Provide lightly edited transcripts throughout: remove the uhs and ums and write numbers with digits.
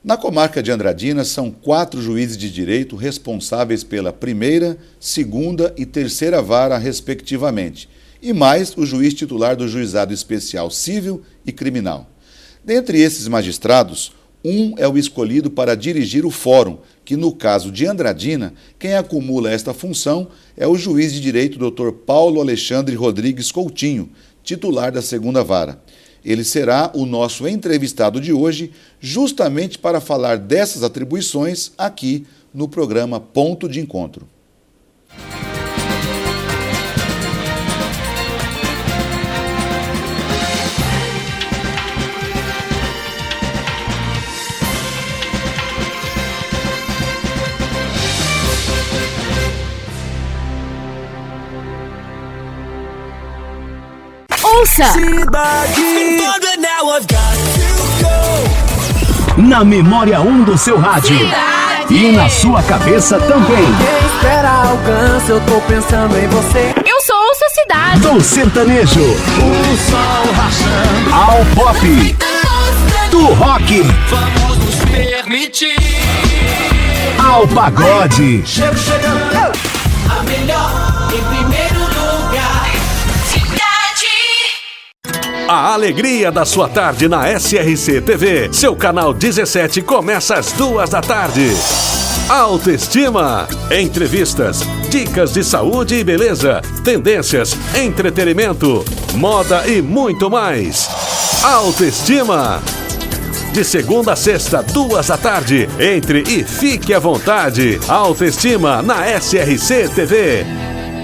Na comarca de Andradina, são 4 juízes de direito responsáveis pela primeira, segunda e terceira vara, respectivamente, e mais o juiz titular do Juizado Especial Civil e Criminal. Dentre esses magistrados, um é o escolhido para dirigir o fórum, que no caso de Andradina, quem acumula esta função é o juiz de direito Dr. Paulo Alexandre Rodrigues Coutinho, titular da segunda vara. Ele será o nosso entrevistado de hoje, justamente para falar dessas atribuições aqui no programa Ponto de Encontro. Ouça! Na memória 1 do seu rádio. Cidade. E na sua cabeça também. Quem espera alcance, eu tô pensando em você. Eu sou Ouça Cidade. Do sertanejo. O sol rachando. Ao pop. Do rock. Vamos nos permitir. Ao pagode. Chego chegando. A melhor em primeiro lugar. A alegria da sua tarde na SRC TV. Seu canal 17 começa às 2 da tarde. Autoestima. Entrevistas, dicas de saúde e beleza, tendências, entretenimento, moda e muito mais. Autoestima. De segunda a sexta, 2 da tarde. Entre e fique à vontade. Autoestima na SRC TV.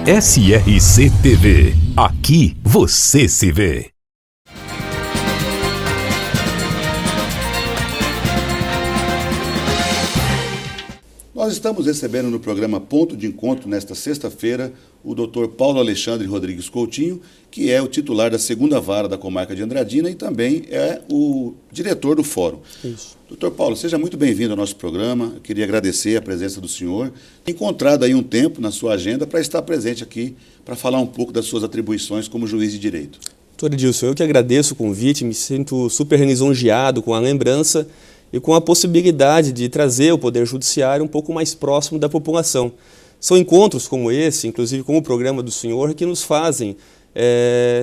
SRC TV. Aqui você se vê. Nós estamos recebendo no programa Ponto de Encontro, nesta sexta-feira, o Dr. Paulo Alexandre Rodrigues Coutinho, que é o titular da segunda vara da comarca de Andradina e também é o diretor do fórum. Isso. Dr. Paulo, seja muito bem-vindo ao nosso programa. Eu queria agradecer a presença do senhor. Encontrado aí um tempo na sua agenda para estar presente aqui, para falar um pouco das suas atribuições como juiz de direito. Doutor Edilson, eu que agradeço o convite, me sinto super lisonjeado com a lembrança e com a possibilidade de trazer o Poder Judiciário um pouco mais próximo da população. São encontros como esse, inclusive com o programa do senhor, que nos fazem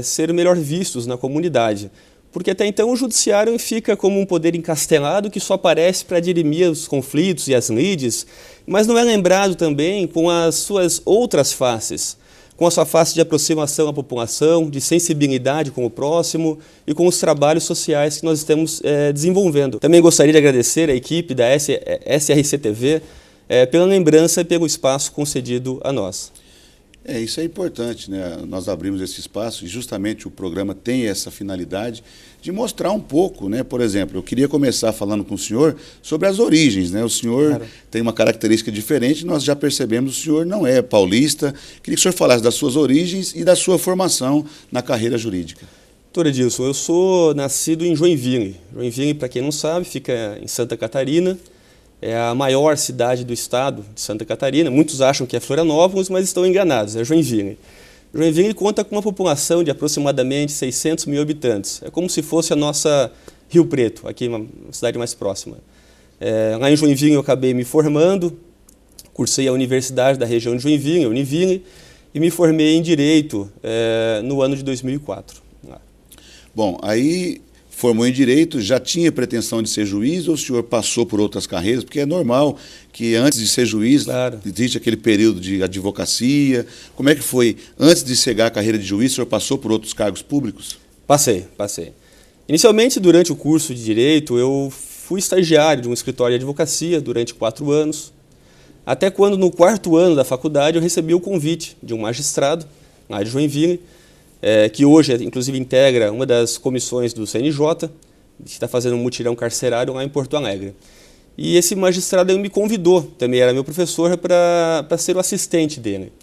ser melhor vistos na comunidade. Porque até então o Judiciário fica como um poder encastelado que só aparece para dirimir os conflitos e as lides, mas não é lembrado também com as suas outras faces, com a sua face de aproximação à população, de sensibilidade com o próximo e com os trabalhos sociais que nós estamos desenvolvendo. Também gostaria de agradecer à equipe da SRC TV pela lembrança e pelo espaço concedido a nós. Isso é importante, né? Nós abrimos esse espaço e justamente o programa tem essa finalidade de mostrar um pouco, né? Por exemplo, eu queria começar falando com o senhor sobre as origens, né? O senhor tem uma característica diferente, nós já percebemos que o senhor não é paulista. Queria que o senhor falasse das suas origens e da sua formação na carreira jurídica. Doutor Edilson, eu sou nascido em Joinville. Joinville, para quem não sabe, fica em Santa Catarina. É a maior cidade do estado de Santa Catarina. Muitos acham que é Florianópolis, mas estão enganados, é Joinville. Joinville conta com uma população de aproximadamente 600 mil habitantes. É como se fosse a nossa Rio Preto, aqui uma cidade mais próxima. Lá em Joinville eu acabei me formando, cursei a universidade da região de Joinville, a Univille, e me formei em Direito no ano de 2004. Bom, aí formou em Direito, já tinha pretensão de ser juiz ou o senhor passou por outras carreiras? Porque é normal que antes de ser juiz, existe aquele período de advocacia. Como é que foi? Antes de chegar à carreira de juiz, o senhor passou por outros cargos públicos? Passei. Inicialmente, durante o curso de Direito, eu fui estagiário de um escritório de advocacia durante 4 anos, até quando, no 4º ano da faculdade, eu recebi o convite de um magistrado, lá de Joinville, que hoje, inclusive, integra uma das comissões do CNJ, que está fazendo um mutirão carcerário lá em Porto Alegre. E esse magistrado me convidou, também era meu professor, para ser o assistente dele.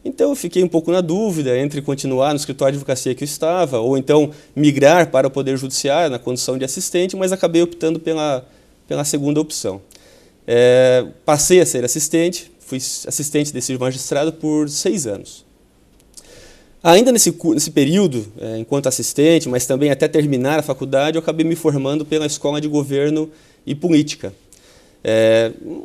Então, eu fiquei um pouco na dúvida entre continuar no escritório de advocacia que eu estava, ou então migrar para o Poder Judiciário na condição de assistente, mas acabei optando pela segunda opção. Passei a ser assistente, fui assistente desse magistrado por 6 anos. Ainda nesse período, enquanto assistente, mas também até terminar a faculdade, eu acabei me formando pela Escola de Governo e política.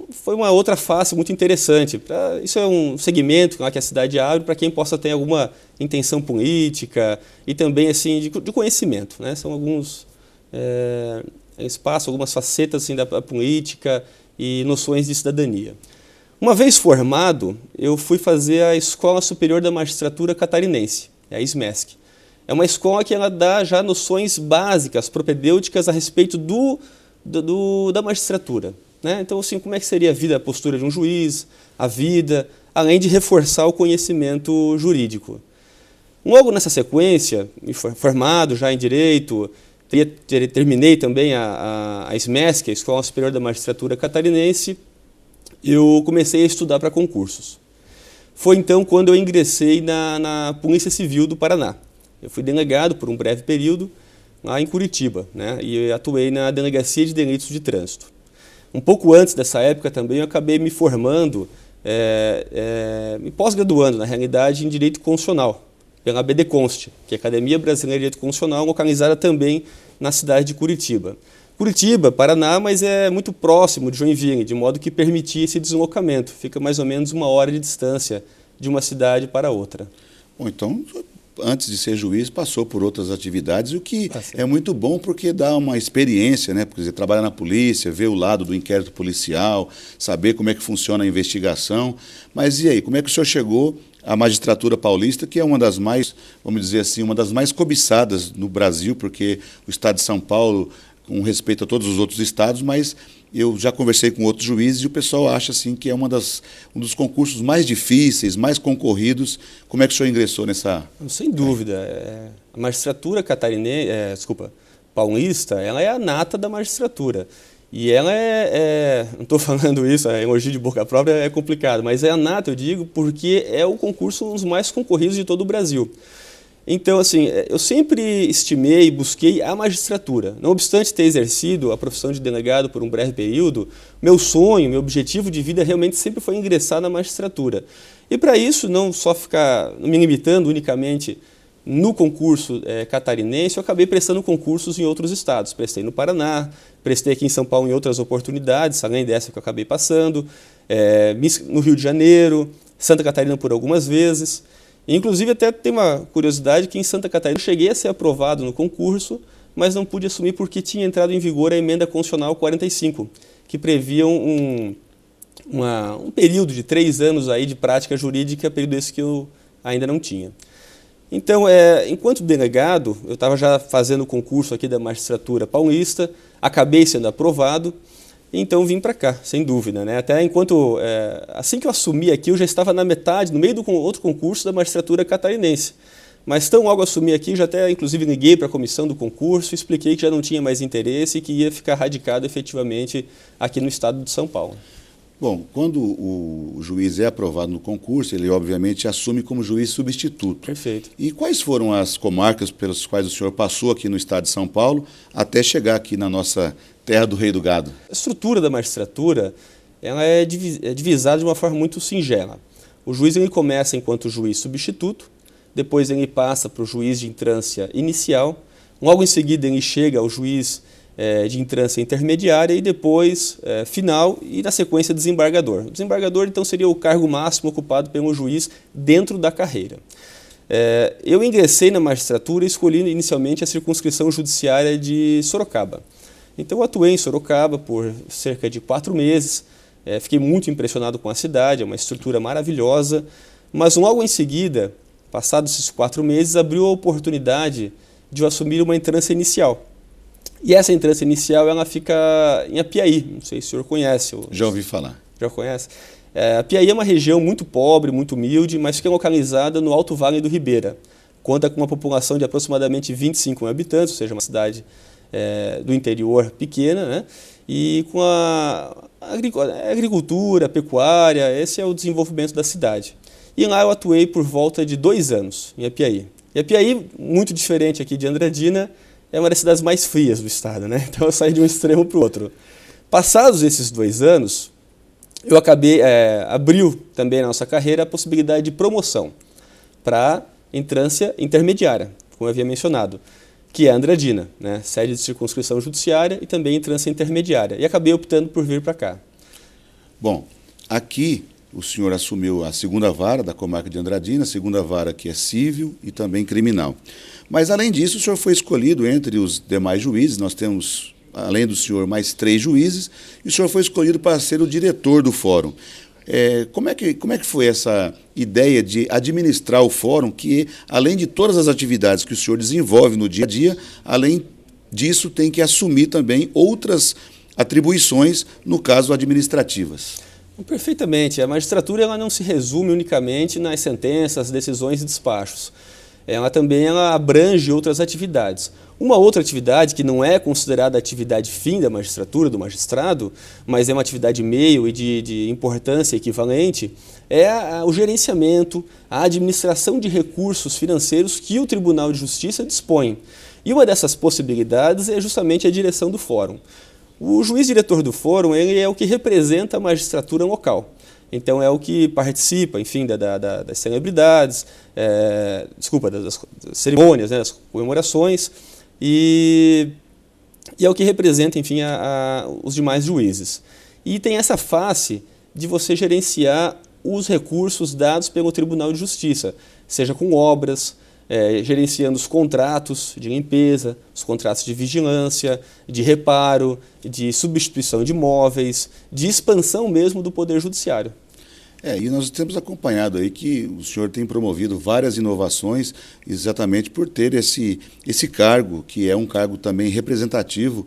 Foi uma outra face muito interessante. Isso é um segmento que a cidade abre para quem possa ter alguma intenção política e também assim, de conhecimento, né? São alguns espaços, algumas facetas assim, da política e noções de cidadania. Uma vez formado, eu fui fazer a Escola Superior da Magistratura Catarinense, a SMESC. É uma escola que ela dá já noções básicas, propedêuticas a respeito da magistratura. Né? Então, assim, como é que seria a vida, a postura de um juiz, a vida, além de reforçar o conhecimento jurídico. Logo nessa sequência, formado já em Direito, terminei também a SMESC, a Escola Superior da Magistratura Catarinense, eu comecei a estudar para concursos. Foi então quando eu ingressei na Polícia Civil do Paraná. Eu fui delegado por um breve período lá em Curitiba, né? E atuei na Delegacia de Delitos de Trânsito. Um pouco antes dessa época também eu acabei me formando, me pós-graduando, na realidade, em Direito Constitucional, pela ABDConst, que é a Academia Brasileira de Direito Constitucional, localizada também na cidade de Curitiba. Curitiba, Paraná, mas é muito próximo de Joinville, de modo que permitia esse deslocamento. Fica mais ou menos 1 hora de distância de uma cidade para outra. Bom, então, antes de ser juiz, passou por outras atividades, o que é muito bom porque dá uma experiência, né? Porque você trabalha na polícia, vê o lado do inquérito policial, saber como é que funciona a investigação. Mas e aí, como é que o senhor chegou à magistratura paulista, que é uma das mais, vamos dizer assim, uma das mais cobiçadas no Brasil, porque o estado de São Paulo, com respeito a todos os outros estados, mas eu já conversei com outros juízes e o pessoal acha assim, que é um dos concursos mais difíceis, mais concorridos. Como é que o senhor ingressou nessa? Sem dúvida. A magistratura paulista, ela é a nata da magistratura. E ela não estou falando isso, elogio de boca própria é complicado, mas é a nata, eu digo, porque é o concurso um dos mais concorridos de todo o Brasil. Então, assim, eu sempre estimei e busquei a magistratura. Não obstante ter exercido a profissão de delegado por um breve período, meu sonho, meu objetivo de vida realmente sempre foi ingressar na magistratura. E para isso, não só ficar me limitando unicamente no concurso catarinense, eu acabei prestando concursos em outros estados. Prestei no Paraná, prestei aqui em São Paulo em outras oportunidades, além dessa que eu acabei passando, no Rio de Janeiro, Santa Catarina por algumas vezes. Inclusive, até tem uma curiosidade que em Santa Catarina eu cheguei a ser aprovado no concurso, mas não pude assumir porque tinha entrado em vigor a Emenda Constitucional 45, que previa um período de 3 anos aí de prática jurídica, período esse que eu ainda não tinha. Então, enquanto delegado, eu estava já fazendo o concurso aqui da magistratura paulista, acabei sendo aprovado, então vim para cá, sem dúvida, né? Até assim que eu assumi aqui, eu já estava na metade, no meio do outro concurso da magistratura catarinense. Mas tão logo assumi aqui, já até inclusive liguei para a comissão do concurso, expliquei que já não tinha mais interesse e que ia ficar radicado efetivamente aqui no estado de São Paulo. Bom, quando o juiz é aprovado no concurso, ele obviamente assume como juiz substituto. Perfeito. E quais foram as comarcas pelas quais o senhor passou aqui no estado de São Paulo até chegar aqui na nossa terra do Rei do Gado? A estrutura da magistratura ela é divisada de uma forma muito singela. O juiz ele começa enquanto juiz substituto, depois ele passa para o juiz de entrância inicial, logo em seguida ele chega ao juiz de entrância intermediária e depois final e na sequência desembargador. O desembargador então seria o cargo máximo ocupado pelo juiz dentro da carreira. Eu ingressei na magistratura e escolhi inicialmente a circunscrição judiciária de Sorocaba. Então eu atuei em Sorocaba por cerca de 4 meses, fiquei muito impressionado com a cidade, é uma estrutura maravilhosa, mas logo em seguida, passados esses 4 meses, abriu a oportunidade de eu assumir uma entrância inicial. E essa entrância inicial ela fica em Apiaí, não sei se o senhor conhece. Já ouvi falar. Já conhece? Apiaí é uma região muito pobre, muito humilde, mas fica localizada no Alto Vale do Ribeira. Conta com uma população de aproximadamente 25 mil habitantes, ou seja, uma cidade do interior pequena, né? E com a agricultura, a pecuária, esse é o desenvolvimento da cidade. E lá eu atuei por volta de 2 anos, em Apiaí. E Apiaí, muito diferente aqui de Andradina, é uma das cidades mais frias do estado, né? Então eu saí de um extremo para o outro. Passados esses 2 anos, eu abriu também na nossa carreira a possibilidade de promoção para entrância intermediária, como eu havia mencionado. que é Andradina, né? Sede de circunscrição judiciária e também instância intermediária. E acabei optando por vir para cá. Bom, aqui o senhor assumiu a segunda vara da comarca de Andradina, a segunda vara que é civil e também criminal. Mas, além disso, o senhor foi escolhido entre os demais juízes. Nós temos, além do senhor, mais 3 juízes, e o senhor foi escolhido para ser o diretor do fórum. Como é que foi essa ideia de administrar o fórum, que, além de todas as atividades que o senhor desenvolve no dia a dia, além disso, tem que assumir também outras atribuições, no caso, administrativas? Perfeitamente. A magistratura ela não se resume unicamente nas sentenças, decisões e despachos. Ela também abrange outras atividades. Uma outra atividade que não é considerada atividade fim da magistratura, do magistrado, mas é uma atividade meio e de importância equivalente, é o gerenciamento, a administração de recursos financeiros que o Tribunal de Justiça dispõe. E uma dessas possibilidades é justamente a direção do fórum. O juiz diretor do fórum ele é o que representa a magistratura local. Então é o que participa, enfim, das celebridades, das cerimônias, né, das comemorações, e é o que representa, enfim, os demais juízes. E tem essa face de você gerenciar os recursos dados pelo Tribunal de Justiça, seja com obras, gerenciando os contratos de limpeza, os contratos de vigilância, de reparo, de substituição de imóveis, de expansão mesmo do Poder Judiciário. E nós temos acompanhado aí que o senhor tem promovido várias inovações exatamente por ter esse cargo, que é um cargo também representativo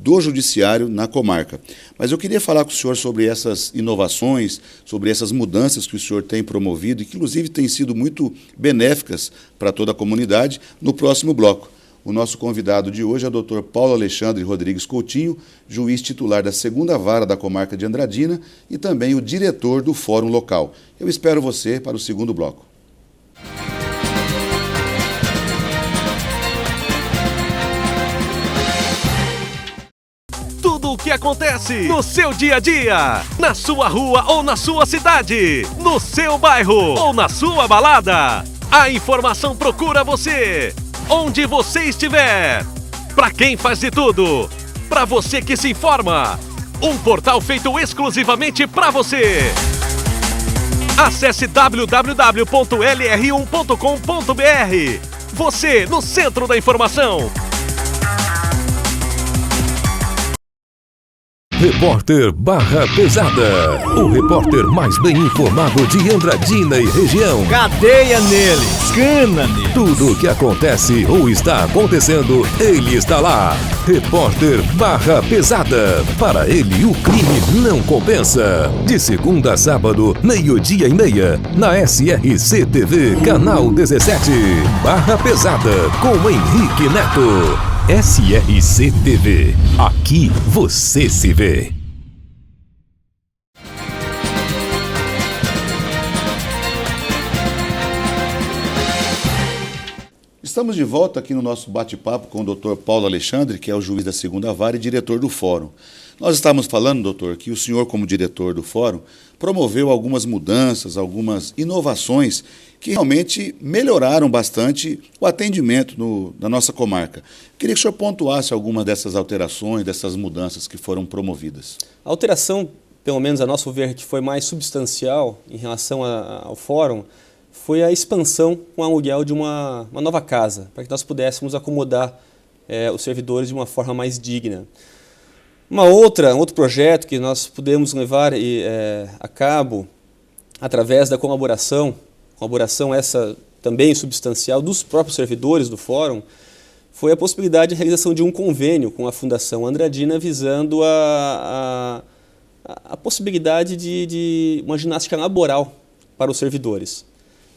do judiciário na comarca. Mas eu queria falar com o senhor sobre essas inovações, sobre essas mudanças que o senhor tem promovido e que, inclusive, têm sido muito benéficas para toda a comunidade, no próximo bloco. O nosso convidado de hoje é o Dr. Paulo Alexandre Rodrigues Coutinho, juiz titular da segunda vara da comarca de Andradina e também o diretor do fórum local. Eu espero você para o segundo bloco. Tudo o que acontece no seu dia a dia, na sua rua ou na sua cidade, no seu bairro ou na sua balada. A informação procura você. Onde você estiver, para quem faz de tudo, para você que se informa, um portal feito exclusivamente para você. Acesse www.lr1.com.br. Você no centro da informação. Repórter Barra Pesada, o repórter mais bem informado de Andradina e região. Cadeia nele, cana nele. Tudo o que acontece ou está acontecendo, ele está lá. Repórter Barra Pesada, para ele o crime não compensa. De segunda a sábado, 12:30, na SRC TV, canal 17. Barra Pesada, com Henrique Neto. SRC TV. Aqui você se vê. Estamos de volta aqui no nosso bate-papo com o Dr. Paulo Alexandre, que é o juiz da segunda vara e diretor do fórum. Nós estávamos falando, doutor, que o senhor, como diretor do fórum, promoveu algumas mudanças, algumas inovações que realmente melhoraram bastante o atendimento na nossa comarca. Queria que o senhor pontuasse algumas dessas alterações, dessas mudanças que foram promovidas. A alteração, pelo menos a nosso ver, que foi mais substancial em relação ao fórum, foi a expansão com o aluguel de uma nova casa, para que nós pudéssemos acomodar os servidores de uma forma mais digna. Um outro projeto que nós pudemos levar a cabo através da colaboração essa também substancial dos próprios servidores do fórum, foi a possibilidade de realização de um convênio com a Fundação Andradina visando a possibilidade de uma ginástica laboral para os servidores.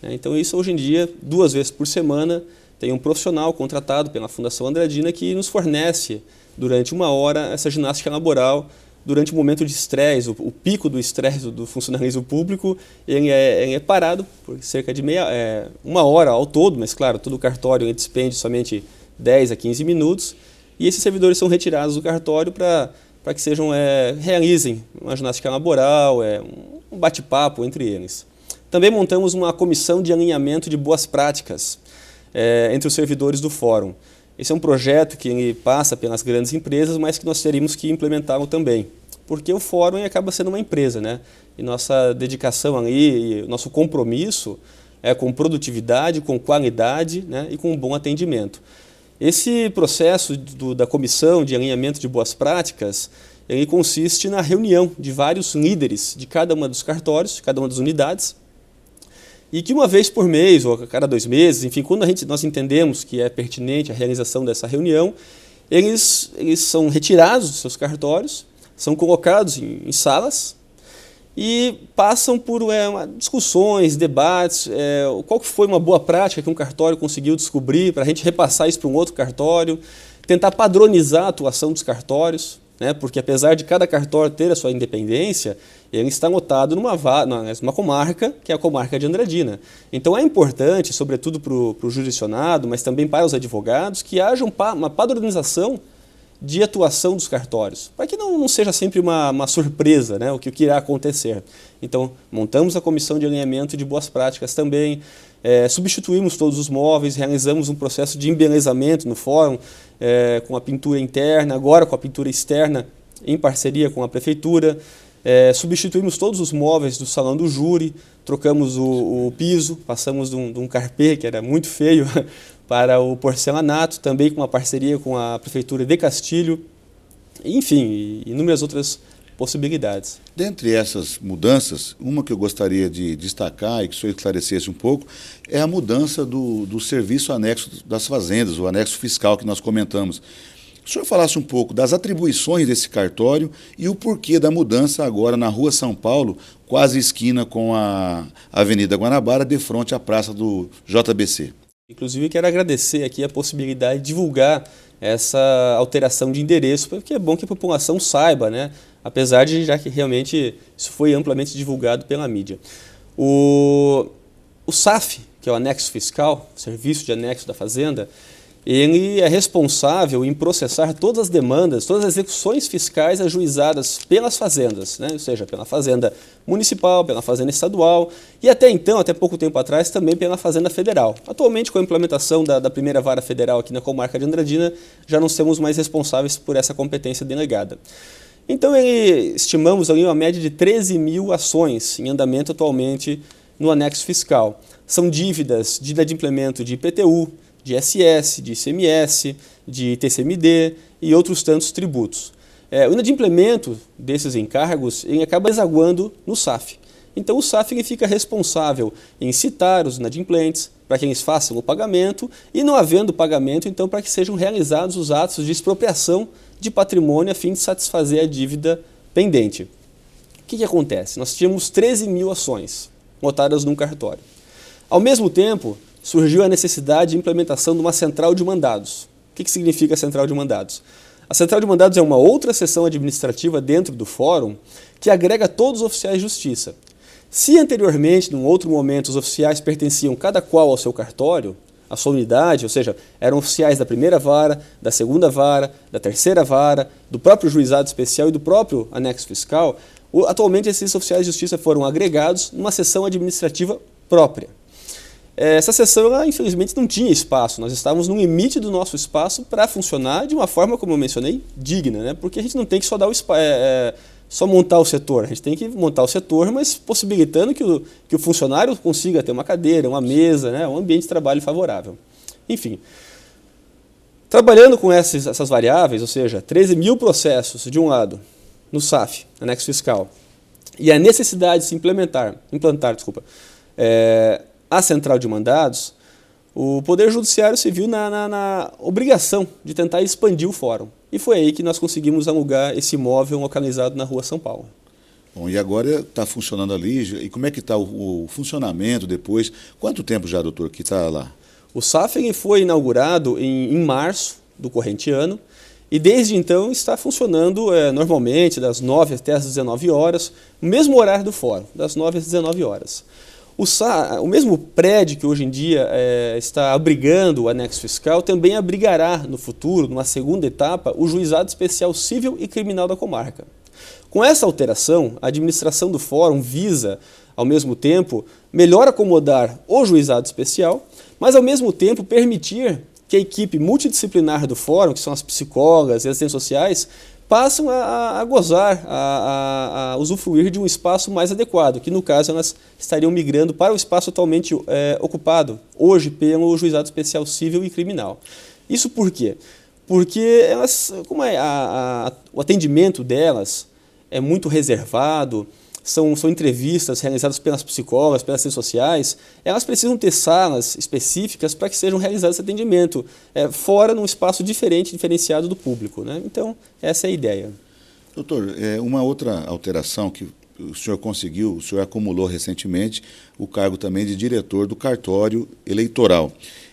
Então isso hoje em dia, 2 vezes por semana, tem um profissional contratado pela Fundação Andradina que nos fornece durante 1 hora essa ginástica laboral. Durante o momento de estresse, o pico do estresse do funcionalismo público, ele é parado por cerca de 1 hora ao todo, mas claro, todo o cartório ele despende somente 10 a 15 minutos, e esses servidores são retirados do cartório para que realizem uma ginástica laboral, um bate-papo entre eles. Também montamos uma comissão de alinhamento de boas práticas entre os servidores do fórum. esse é um projeto que ele passa pelas grandes empresas, mas que nós teríamos que implementá-lo também. Porque o fórum acaba sendo uma empresa, né? E nossa dedicação ali, nosso compromisso é com produtividade, com qualidade, né? E com um bom atendimento. Esse processo da comissão de alinhamento de boas práticas, ele consiste na reunião de vários líderes de cada uma dos cartórios, de cada uma das unidades, e que uma vez por mês, ou a cada 2 meses, enfim, quando nós entendemos que é pertinente a realização dessa reunião, eles são retirados dos seus cartórios, são colocados em salas e passam por discussões, debates, qual que foi uma boa prática que um cartório conseguiu descobrir, para a gente repassar isso para um outro cartório, tentar padronizar a atuação dos cartórios, né, porque apesar de cada cartório ter a sua independência, ele está lotado numa comarca, que é a comarca de Andradina. Então é importante, sobretudo para o jurisdicionado, mas também para os advogados, que haja uma padronização de atuação dos cartórios, para que não seja sempre uma surpresa, né, o que irá acontecer. Então, montamos a comissão de alinhamento de boas práticas também, substituímos todos os móveis, realizamos um processo de embelezamento no fórum, com a pintura interna, agora com a pintura externa, em parceria com a prefeitura, substituímos todos os móveis do salão do júri, trocamos o piso, passamos de um carpê, que era muito feio, para o porcelanato, também com uma parceria com a Prefeitura de Castilho, enfim, inúmeras outras possibilidades. Dentre essas mudanças, uma que eu gostaria de destacar e que o senhor esclarecesse um pouco, é a mudança do serviço anexo das fazendas, o anexo fiscal que nós comentamos. O senhor falasse um pouco das atribuições desse cartório e o porquê da mudança agora na Rua São Paulo, quase esquina com a Avenida Guanabara, de frente à Praça do JBC. Inclusive, quero agradecer aqui a possibilidade de divulgar essa alteração de endereço, porque é bom que a população saiba, né? Apesar de já que realmente isso foi amplamente divulgado pela mídia. O SAF, que é o anexo fiscal, Serviço de Anexo da Fazenda, ele é responsável em processar todas as demandas, todas as execuções fiscais ajuizadas pelas fazendas, né? Ou seja, pela fazenda municipal, pela fazenda estadual e até então, até pouco tempo atrás, também pela fazenda federal. Atualmente, com a implementação da primeira vara federal aqui na comarca de Andradina, já não somos mais responsáveis por essa competência delegada. Então, estimamos ali uma média de 13 mil ações em andamento atualmente no anexo fiscal. São dívidas de inadimplemento de IPTU, de ISS, de ICMS, de TCMD e outros tantos tributos. O inadimplemento desses encargos ele acaba exaguando no SAF. Então o SAF ele fica responsável em citar os inadimplentes para que eles façam o pagamento e, não havendo pagamento, então para que sejam realizados os atos de expropriação de patrimônio a fim de satisfazer a dívida pendente. O que acontece? Nós tínhamos 13 mil ações lotadas num cartório. Ao mesmo tempo, surgiu a necessidade de implementação de uma central de mandados. O que significa a central de mandados? A central de mandados é uma outra seção administrativa dentro do fórum que agrega todos os oficiais de justiça. Se anteriormente, num outro momento, os oficiais pertenciam cada qual ao seu cartório, à sua unidade, ou seja, eram oficiais da primeira vara, da segunda vara, da terceira vara, do próprio juizado especial e do próprio anexo fiscal, atualmente esses oficiais de justiça foram agregados numa seção administrativa própria. Essa sessão, ela, infelizmente, não tinha espaço. Nós estávamos no limite do nosso espaço para funcionar de uma forma, como eu mencionei, digna, né? Porque a gente não tem que só só montar o setor. A gente tem que montar o setor, mas possibilitando que o funcionário consiga ter uma cadeira, uma mesa, né? Um ambiente de trabalho favorável. Enfim, trabalhando com essas variáveis, ou seja, 13 mil processos, de um lado, no SAF, anexo fiscal, e a necessidade de se implantar, a central de mandados, o Poder Judiciário se viu na obrigação de tentar expandir o fórum. E foi aí que nós conseguimos alugar esse imóvel localizado na Rua São Paulo. Bom, e agora está funcionando ali, e como é que está o funcionamento depois? Quanto tempo já, doutor, que está lá? O SAF ele foi inaugurado em março do corrente ano, e desde então está funcionando normalmente das 9 até as 19 horas, o mesmo horário do fórum, das 9 às 19 horas. O mesmo prédio que hoje em dia está abrigando o anexo fiscal também abrigará no futuro, numa segunda etapa, o Juizado Especial Civil e Criminal da comarca. Com essa alteração, a administração do fórum visa, ao mesmo tempo, melhor acomodar o Juizado Especial, mas ao mesmo tempo permitir que a equipe multidisciplinar do fórum, que são as psicólogas e as assistentes sociais, passam a gozar, a usufruir de um espaço mais adequado, que no caso elas estariam migrando para o espaço atualmente ocupado, hoje pelo Juizado Especial Civil e Criminal. Isso por quê? Porque elas, como o atendimento delas é muito reservado, são entrevistas realizadas pelas psicólogas, pelas assistentes sociais, elas precisam ter salas específicas para que sejam realizados esse atendimento, fora num espaço diferenciado do público, né? Então, essa é a ideia. Doutor, uma outra alteração que o senhor conseguiu, o senhor acumulou recentemente o cargo também de diretor do cartório eleitoral.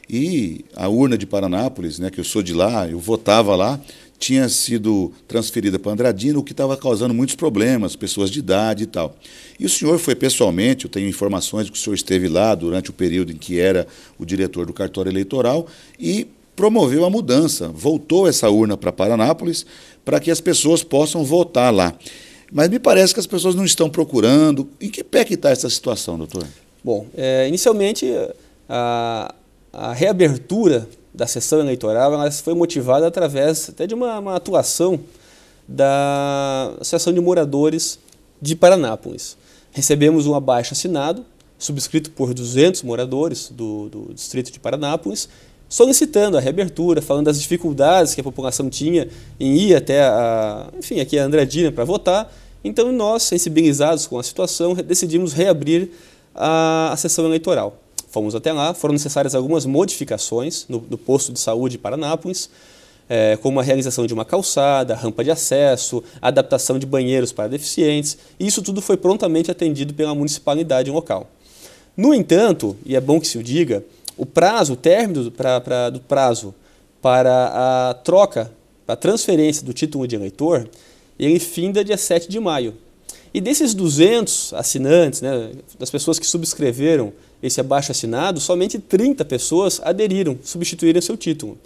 E a urna de Paranápolis, né, que eu sou de lá, eu votava lá, tinha sido transferida para Andradina, o que estava causando muitos problemas, pessoas de idade e tal. E o senhor foi pessoalmente, eu tenho informações de que o senhor esteve lá durante o período em que era o diretor do cartório eleitoral e promoveu a mudança, voltou essa urna para Paranápolis para que as pessoas possam votar lá. Mas me parece que as pessoas não estão procurando. Em que pé que está essa situação, doutor? Bom, inicialmente a reabertura da sessão eleitoral ela foi motivada através até de uma atuação da Associação de Moradores de Paranápolis. Recebemos um abaixo-assinado, subscrito por 200 moradores do distrito de Paranápolis, solicitando a reabertura, falando das dificuldades que a população tinha em ir até aqui a Andradina para votar. Então nós, sensibilizados com a situação, decidimos reabrir a sessão eleitoral. Fomos até lá, foram necessárias algumas modificações no posto de saúde de Paranápolis, como a realização de uma calçada, rampa de acesso, adaptação de banheiros para deficientes, e isso tudo foi prontamente atendido pela municipalidade local. No entanto, e é bom que se o diga, o término do prazo para a troca, para a transferência do título de eleitor, ele finda dia 7 de maio. E desses 200 assinantes, né, das pessoas que subscreveram esse abaixo-assinado, somente 30 pessoas aderiram, substituíram seu título.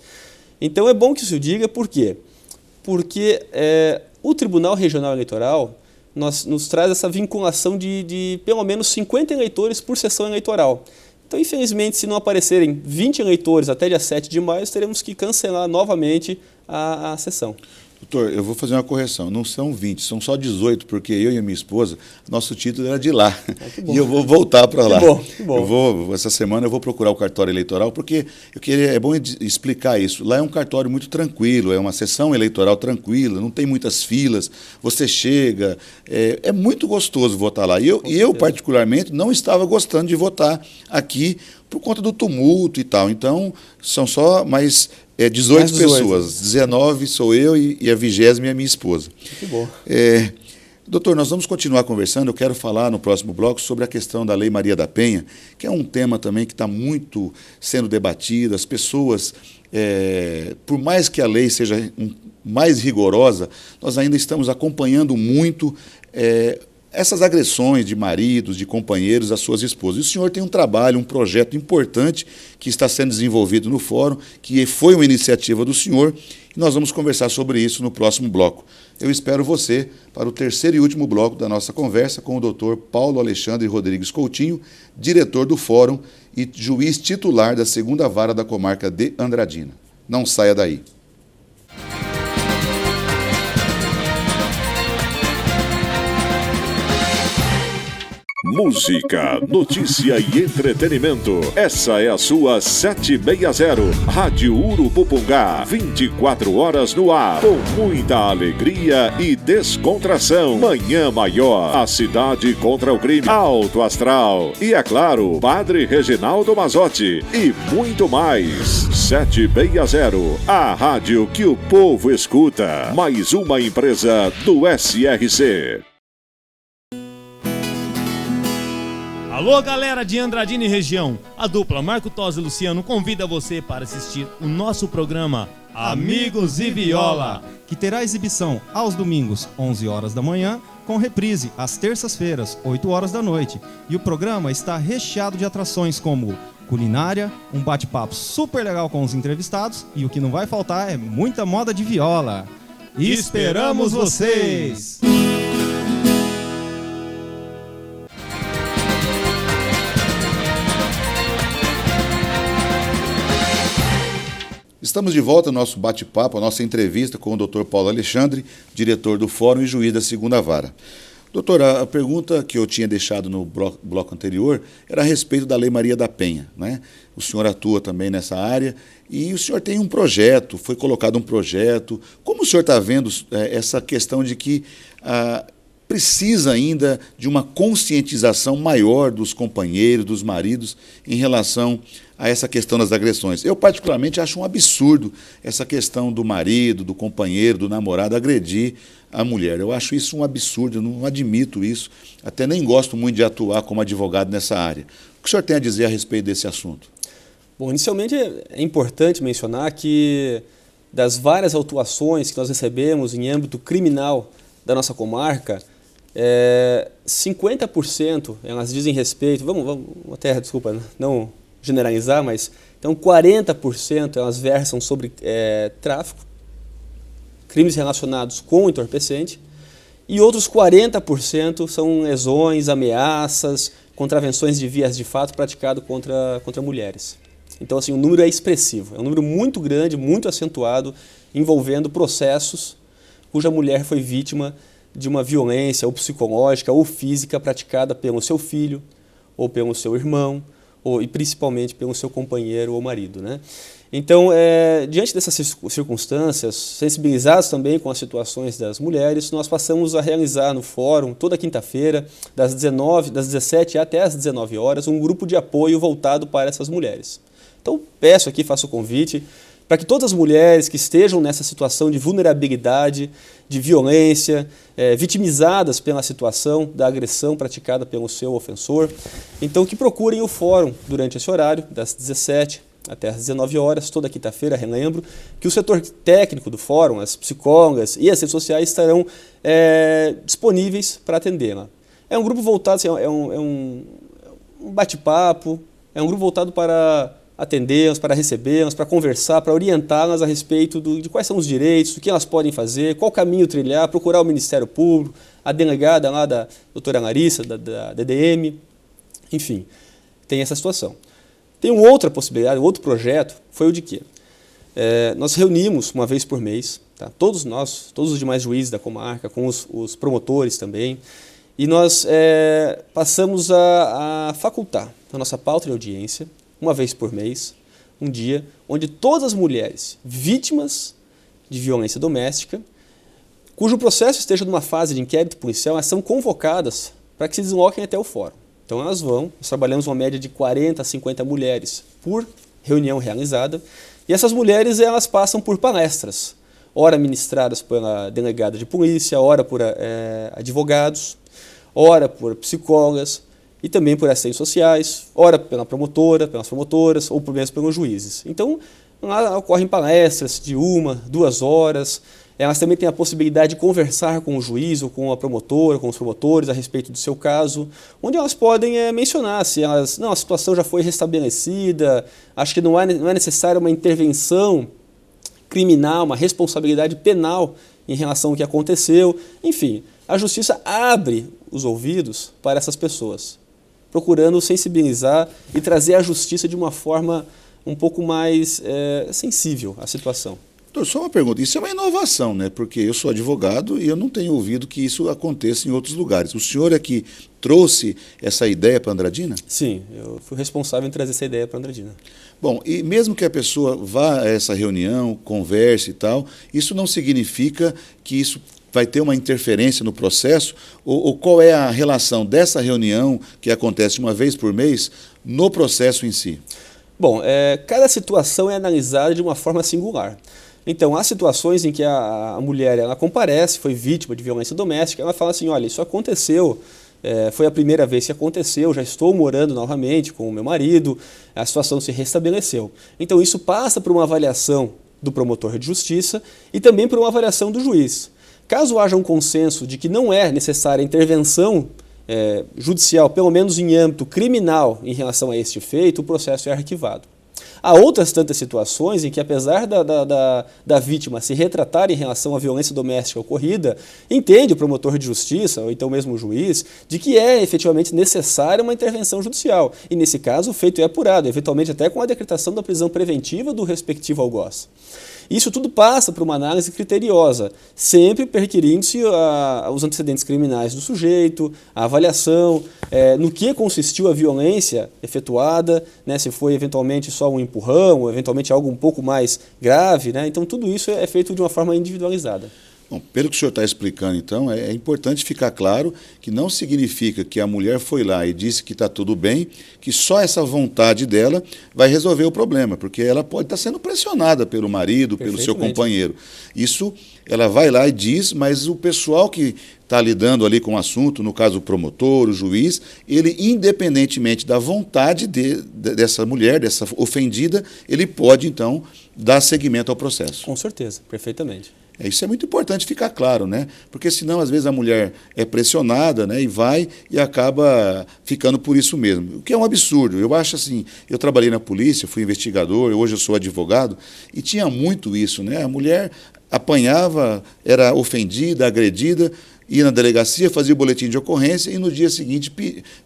Então é bom que isso diga, por quê? Porque o Tribunal Regional Eleitoral nos traz essa vinculação de pelo menos 50 eleitores por sessão eleitoral. Então, infelizmente, se não aparecerem 20 eleitores até dia 7 de maio, teremos que cancelar novamente a sessão. Doutor, eu vou fazer uma correção. Não são 20, são só 18, porque eu e a minha esposa, nosso título era de lá. E eu vou voltar para lá. Que bom. Essa semana eu vou procurar o cartório eleitoral, porque é bom explicar isso. Lá é um cartório muito tranquilo, é uma sessão eleitoral tranquila, não tem muitas filas, você chega, é muito gostoso votar lá. E eu, particularmente, não estava gostando de votar aqui por conta do tumulto e tal. Então, são só mais 18 pessoas, 19 sou eu e a 20ª é a minha esposa. Que bom. Doutor, nós vamos continuar conversando, eu quero falar no próximo bloco sobre a questão da Lei Maria da Penha, que é um tema também que está muito sendo debatido, as pessoas, por mais que a lei seja mais rigorosa, nós ainda estamos acompanhando muito essas agressões de maridos, de companheiros às suas esposas. E o senhor tem um trabalho, um projeto importante que está sendo desenvolvido no fórum, que foi uma iniciativa do senhor, e nós vamos conversar sobre isso no próximo bloco. Eu espero você para o terceiro e último bloco da nossa conversa com o doutor Paulo Alexandre Rodrigues Coutinho, diretor do fórum e juiz titular da 2ª Vara da Comarca de Andradina. Não saia daí. Música, notícia e entretenimento. Essa é a sua 760, Rádio Urupupungá. 24 horas no ar, com muita alegria e descontração. Manhã Maior, a cidade contra o crime, Alto Astral. E é claro, Padre Reginaldo Mazzotti. E muito mais. 760, a rádio que o povo escuta. Mais uma empresa do SRC. Alô, galera de Andradina e região, a dupla Marco Tosi e Luciano convida você para assistir o nosso programa Amigos e Viola, que terá exibição aos domingos, 11 horas da manhã, com reprise às terças-feiras, 8 horas da noite. E o programa está recheado de atrações como culinária, um bate-papo super legal com os entrevistados e o que não vai faltar é muita moda de viola. Esperamos vocês! Estamos de volta ao nosso bate-papo, a nossa entrevista com o Dr. Paulo Alexandre, diretor do Fórum e juiz da Segunda Vara. Doutor, a pergunta que eu tinha deixado no bloco anterior era a respeito da Lei Maria da Penha, né? O senhor atua também nessa área e o senhor tem um projeto, foi colocado um projeto. Como o senhor está vendo essa questão de que precisa ainda de uma conscientização maior dos companheiros, dos maridos, em relação a essa questão das agressões? Eu, particularmente, acho um absurdo essa questão do marido, do companheiro, do namorado agredir a mulher. Eu acho isso um absurdo, eu não admito isso, até nem gosto muito de atuar como advogado nessa área. O que o senhor tem a dizer a respeito desse assunto? Bom, inicialmente é importante mencionar que das várias autuações que nós recebemos em âmbito criminal da nossa comarca, 50% elas dizem respeito, vamos até, desculpa, não generalizar, mas então 40% elas versam sobre tráfico, crimes relacionados com entorpecente, e outros 40% são lesões, ameaças, contravenções de vias de fato praticado contra mulheres. Então, assim, o número é expressivo, é um número muito grande, muito acentuado, envolvendo processos cuja mulher foi vítima de uma violência ou psicológica ou física praticada pelo seu filho, ou pelo seu irmão, e principalmente pelo seu companheiro ou marido, né? Então, diante dessas circunstâncias, sensibilizados também com as situações das mulheres, nós passamos a realizar no fórum, toda quinta-feira, das 17 até as 19 horas, um grupo de apoio voltado para essas mulheres. Então, peço aqui, faço o convite, para que todas as mulheres que estejam nessa situação de vulnerabilidade, de violência, vitimizadas pela situação da agressão praticada pelo seu ofensor, então que procurem o fórum durante esse horário, das 17 até as 19 horas, toda quinta-feira, relembro, que o setor técnico do fórum, as psicólogas e as redes sociais estarão disponíveis para atendê-la. É um grupo voltado, assim, é um bate-papo, é um grupo voltado para atendê-las, para recebê-las, para conversar, para orientá-las a respeito de quais são os direitos, o que elas podem fazer, qual caminho trilhar, procurar o Ministério Público, a delegada lá da doutora Larissa, da DDM, enfim, tem essa situação. Tem uma outra possibilidade, um outro projeto, foi o de quê? Nós reunimos uma vez por mês, tá? Todos os demais juízes da comarca, com os promotores também, e nós passamos a facultar na nossa pauta de audiência, uma vez por mês, um dia, onde todas as mulheres vítimas de violência doméstica, cujo processo esteja numa fase de inquérito policial, elas são convocadas para que se desloquem até o fórum. Então elas vão, nós trabalhamos uma média de 40 a 50 mulheres por reunião realizada, e essas mulheres elas passam por palestras, ora ministradas pela delegada de polícia, ora por advogados, ora por psicólogas, e também por assistentes sociais, ora pela promotora, pelas promotoras, ou por mesmo pelos juízes. Então, lá ocorrem palestras de 1, 2 horas, elas também têm a possibilidade de conversar com o juiz ou com a promotora, com os promotores a respeito do seu caso, onde elas podem mencionar se a situação já foi restabelecida, acho que não é necessária uma intervenção criminal, uma responsabilidade penal em relação ao que aconteceu. Enfim, a justiça abre os ouvidos para essas pessoas, procurando sensibilizar e trazer a justiça de uma forma um pouco mais sensível à situação. Doutor, só uma pergunta, isso é uma inovação, né? Porque eu sou advogado e eu não tenho ouvido que isso aconteça em outros lugares. O senhor é que trouxe essa ideia para Andradina? Sim, eu fui responsável em trazer essa ideia para Andradina. Bom, e mesmo que a pessoa vá a essa reunião, converse e tal, isso não significa que isso vai ter uma interferência no processo? Ou qual é a relação dessa reunião, que acontece uma vez por mês, no processo em si? Bom, cada situação é analisada de uma forma singular. Então, há situações em que a mulher ela comparece, foi vítima de violência doméstica, ela fala assim, olha, isso aconteceu, foi a primeira vez que aconteceu, já estou morando novamente com o meu marido, a situação se restabeleceu. Então, isso passa por uma avaliação do promotor de justiça e também por uma avaliação do juiz. Caso haja um consenso de que não é necessária intervenção judicial, pelo menos em âmbito criminal, em relação a este feito, o processo é arquivado. Há outras tantas situações em que, apesar da vítima se retratar em relação à violência doméstica ocorrida, entende o promotor de justiça, ou então mesmo o juiz, de que é efetivamente necessária uma intervenção judicial. E, nesse caso, o feito é apurado, eventualmente até com a decretação da prisão preventiva do respectivo algoz. Isso tudo passa por uma análise criteriosa, sempre requerindo-se os antecedentes criminais do sujeito, a avaliação, no que consistiu a violência efetuada, né, se foi eventualmente só um empurrão, ou eventualmente algo um pouco mais grave, né, então tudo isso é feito de uma forma individualizada. Bom, pelo que o senhor está explicando, então, é importante ficar claro que não significa que a mulher foi lá e disse que está tudo bem, que só essa vontade dela vai resolver o problema, porque ela pode estar sendo pressionada pelo marido, pelo seu companheiro. Isso ela vai lá e diz, mas o pessoal que está lidando ali com o assunto, no caso o promotor, o juiz, ele, independentemente da vontade dessa mulher, dessa ofendida, ele pode, então, dar seguimento ao processo. Com certeza, perfeitamente. Isso é muito importante ficar claro, né? Porque senão, às vezes, a mulher é pressionada, né? E vai e acaba ficando por isso mesmo. O que é um absurdo. Eu acho assim, eu trabalhei na polícia, fui investigador, hoje eu sou advogado, e tinha muito isso, né? A mulher apanhava, era ofendida, agredida, ia na delegacia, fazia o boletim de ocorrência e no dia seguinte,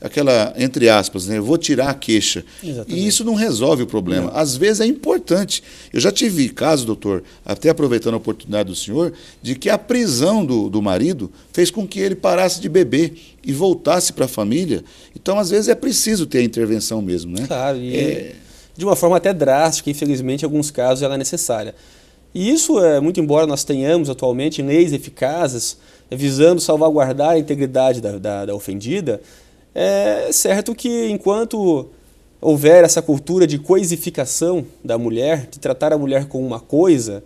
aquela, entre aspas, né, vou tirar a queixa. Exatamente. E isso não resolve o problema. Não. Às vezes é importante. Eu já tive casos, doutor, até aproveitando a oportunidade do senhor, de que a prisão do marido fez com que ele parasse de beber e voltasse para a família. Então, às vezes, é preciso ter a intervenção mesmo, né? Claro, e de uma forma até drástica, infelizmente, em alguns casos ela é necessária. E isso, muito embora nós tenhamos atualmente leis eficazes, visando salvaguardar a integridade da ofendida, é certo que enquanto houver essa cultura de coisificação da mulher, de tratar a mulher como uma coisa,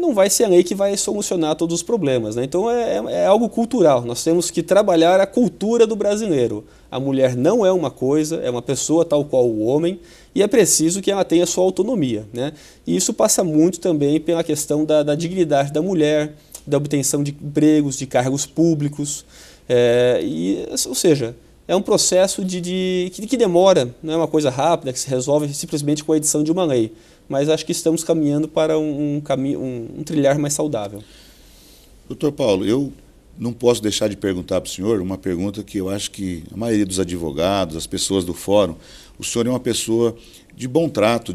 não vai ser a lei que vai solucionar todos os problemas, né? Então é algo cultural, nós temos que trabalhar a cultura do brasileiro. A mulher não é uma coisa, é uma pessoa tal qual o homem, e é preciso que ela tenha sua autonomia, né? E isso passa muito também pela questão da dignidade da mulher, da obtenção de empregos, de cargos públicos, ou seja, é um processo que demora, não é uma coisa rápida, que se resolve simplesmente com a edição de uma lei, mas acho que estamos caminhando para um trilhar mais saudável. Doutor Paulo, eu não posso deixar de perguntar para o senhor uma pergunta que eu acho que a maioria dos advogados, as pessoas do fórum, o senhor é uma pessoa de bom trato,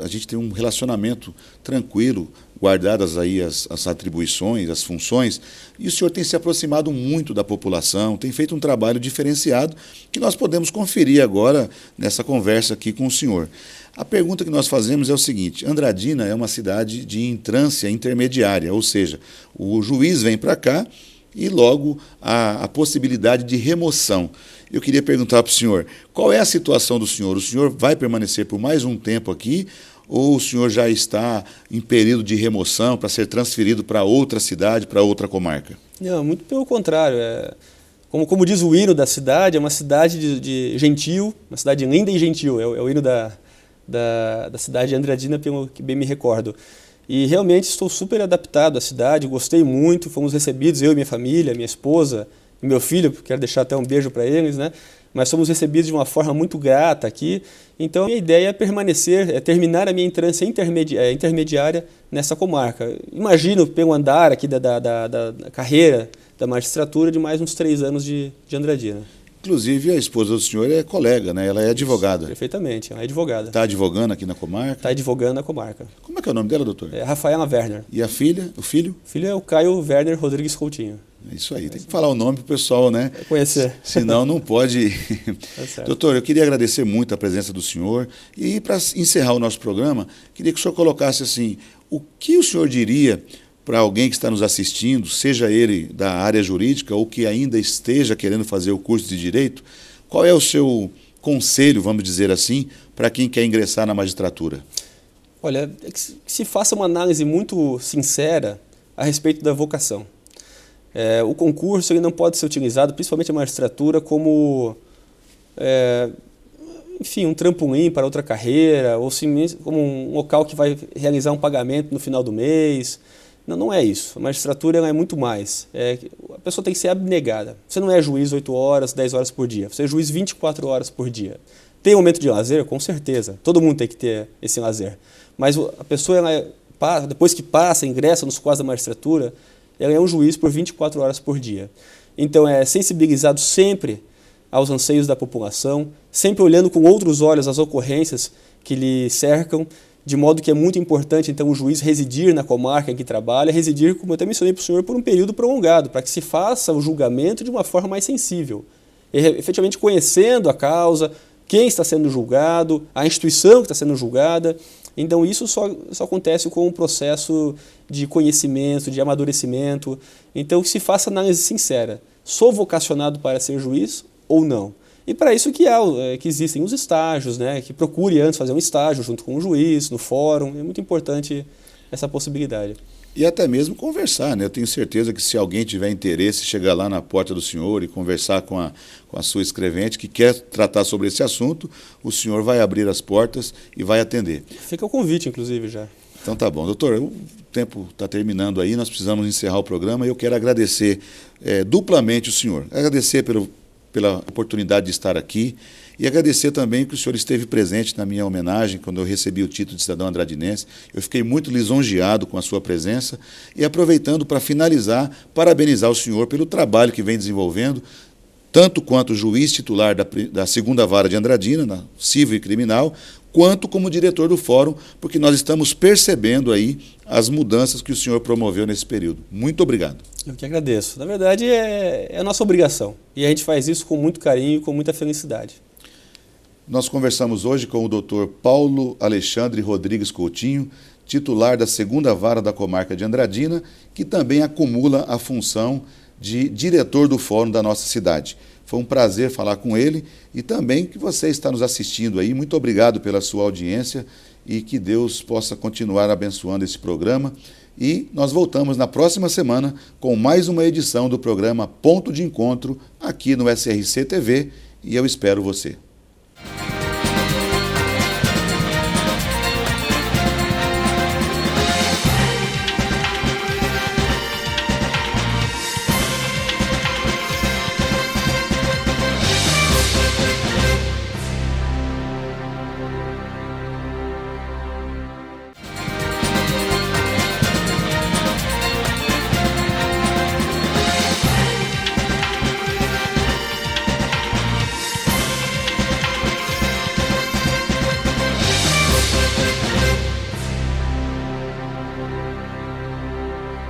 a gente tem um relacionamento tranquilo, guardadas aí as atribuições, as funções, e o senhor tem se aproximado muito da população, tem feito um trabalho diferenciado que nós podemos conferir agora nessa conversa aqui com o senhor. A pergunta que nós fazemos é o seguinte: Andradina é uma cidade de entrância intermediária, ou seja, o juiz vem para cá e logo a possibilidade de remoção. Eu queria perguntar para o senhor, qual é a situação do senhor? O senhor vai permanecer por mais um tempo aqui ou o senhor já está em período de remoção para ser transferido para outra cidade, para outra comarca? Não, muito pelo contrário. Como diz o hino da cidade, é uma cidade de gentil, uma cidade linda e gentil. É o hino da cidade de Andradina, pelo que bem me recordo. E realmente estou super adaptado à cidade, gostei muito, fomos recebidos, eu e minha família, minha esposa e meu filho, quero deixar até um beijo para eles, né? Mas fomos recebidos de uma forma muito grata aqui. Então, a minha ideia é permanecer, terminar a minha entrância intermediária nessa comarca. Imagino, pelo andar aqui da carreira da magistratura, de mais uns 3 anos de Andradina. Inclusive, a esposa do senhor é colega, né? Ela é advogada. Perfeitamente, ela é advogada. Está advogando aqui na comarca? Está advogando na comarca. Como é que é o nome dela, doutor? Rafaela Werner. E a filha, o filho? O filho é o Caio Werner Rodrigues Coutinho. É isso aí, tem que falar o nome para o pessoal, né? Conhecer. Senão não pode. Doutor, eu queria agradecer muito a presença do senhor e, para encerrar o nosso programa, queria que o senhor colocasse assim, o que o senhor diria para alguém que está nos assistindo, seja ele da área jurídica ou que ainda esteja querendo fazer o curso de Direito, qual é o seu conselho, vamos dizer assim, para quem quer ingressar na magistratura? Olha, que se faça uma análise muito sincera a respeito da vocação. O concurso ele não pode ser utilizado, principalmente a magistratura, como enfim, um trampolim para outra carreira, ou como um local que vai realizar um pagamento no final do mês. Não é isso. A magistratura ela é muito mais. A pessoa tem que ser abnegada. Você não é juiz 8 horas, 10 horas por dia. Você é juiz 24 horas por dia. Tem um momento de lazer? Com certeza. Todo mundo tem que ter esse lazer. Mas a pessoa, depois que passa, ingressa nos quadros da magistratura, ela é um juiz por 24 horas por dia. Então, é sensibilizado sempre aos anseios da população, sempre olhando com outros olhos as ocorrências que lhe cercam, de modo que é muito importante, então, o juiz residir na comarca em que trabalha, residir, como eu até mencionei para o senhor, por um período prolongado, para que se faça o julgamento de uma forma mais sensível, efetivamente conhecendo a causa, quem está sendo julgado, a instituição que está sendo julgada. Então, isso só acontece com um processo de conhecimento, de amadurecimento. Então, que se faça análise sincera. Sou vocacionado para ser juiz ou não? E para isso que existem os estágios, né? Que procure antes fazer um estágio junto com o juiz, no fórum. É muito importante essa possibilidade. E até mesmo conversar, né? Eu tenho certeza que se alguém tiver interesse, chegar lá na porta do senhor e conversar com a sua escrevente que quer tratar sobre esse assunto, o senhor vai abrir as portas e vai atender. Fica o convite, inclusive, já. Então tá bom. Doutor, o tempo está terminando aí, nós precisamos encerrar o programa e eu quero agradecer duplamente o senhor. Agradecer pela oportunidade de estar aqui e agradecer também que o senhor esteve presente na minha homenagem quando eu recebi o título de cidadão andradinense. Eu fiquei muito lisonjeado com a sua presença e, aproveitando para finalizar, parabenizar o senhor pelo trabalho que vem desenvolvendo, tanto quanto juiz titular da segunda vara de Andradina, na civil e criminal, quanto como diretor do fórum, porque nós estamos percebendo aí as mudanças que o senhor promoveu nesse período. Muito obrigado. Eu que agradeço. Na verdade, é a nossa obrigação. E a gente faz isso com muito carinho e com muita felicidade. Nós conversamos hoje com o doutor Paulo Alexandre Rodrigues Coutinho, titular da segunda vara da comarca de Andradina, que também acumula a função de diretor do fórum da nossa cidade. Foi um prazer falar com ele e também que você está nos assistindo aí. Muito obrigado pela sua audiência e que Deus possa continuar abençoando esse programa. E nós voltamos na próxima semana com mais uma edição do programa Ponto de Encontro aqui no SRC TV e eu espero você.